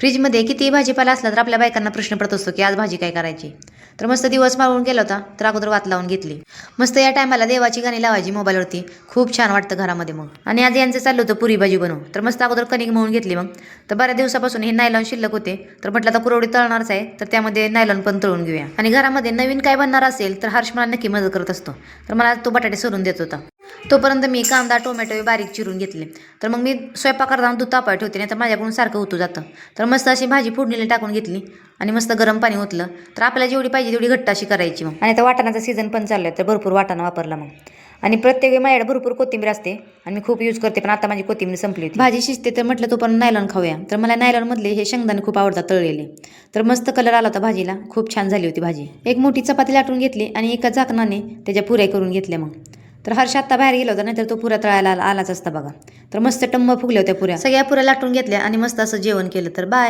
फ्रीजमध्ये कितीही भाजीपाला असला तर आपल्या बायकांना प्रश्न पडत असतो की आज भाजी काय करायची. तर मस्त दिवस माळवून गेला होता तर अगोदर वात लावून घेतली. मस्त या टायमाला देवाची गाणी लावायची मोबाईलवरती. खूप छान वाटतं घरामध्ये मग. आणि आज यांचं चाललं होतं पुरी भाजी बनवू. तर मस्त अगोदर कणिक मळून घेतली मग. तर बऱ्याच दिवसापासून हे नायलॉन शिल्लक होते. तर म्हटलं आता कुरवडी तळणारच आहे तर त्यामध्ये नायलॉन पण तळून घेऊया. आणि घरामध्ये नवीन काय बनणार असेल तर हर्ष मला नक्की मदत करत असतो. तर मला तो बटाटे सोलून देत होता. तोपर्यंत मी कांदा टोमॅटो बारीक चिरून घेतले. तर मग मी स्वयंपाक करताना दूध तापाय ठेवते नाही तर माझ्याकडून सारखं होतं जातं. तर मस्त अशी भाजी फोडणीला टाकून घेतली आणि मस्त गरम पाणी ओतलं. तर आपल्याला जेवढी पाहिजे तेवढी घट्ट अशी करायची मग. आणि आता वाटाणाचा सीझन पण चाललाय तर भरपूर वाटाणा वापरला मग. आणि प्रत्येक वेळी माझ्याकडे भरपूर कोथिंबीर असते आणि मी खूप यूज करते, पण आता माझी कोथिंबीर संपली होती. भाजी शिजते तर म्हटलं तो पण नायलॉन खाऊया. तर मला नायलॉन मधले हे शेंगदाणे खूप आवडतात तळलेले. तर मस्त कलर आला होता भाजीला, खूप छान झाली होती भाजी. एक मोठी चपाती लाटून घेतली आणि एका झाकणाने त्याच्या पुऱ्या करून घेतल्या मग. तर हर्ष आता बाहेर गेला होता नाहीतर तो पुऱ्या तळायला आलाच असता बघा. तर मस्त टम्म फुगल्या होत्या पुऱ्या. सगळ्या पुऱ्या लाटून घेतल्या आणि मस्त असं जेवण केलं. तर बाय.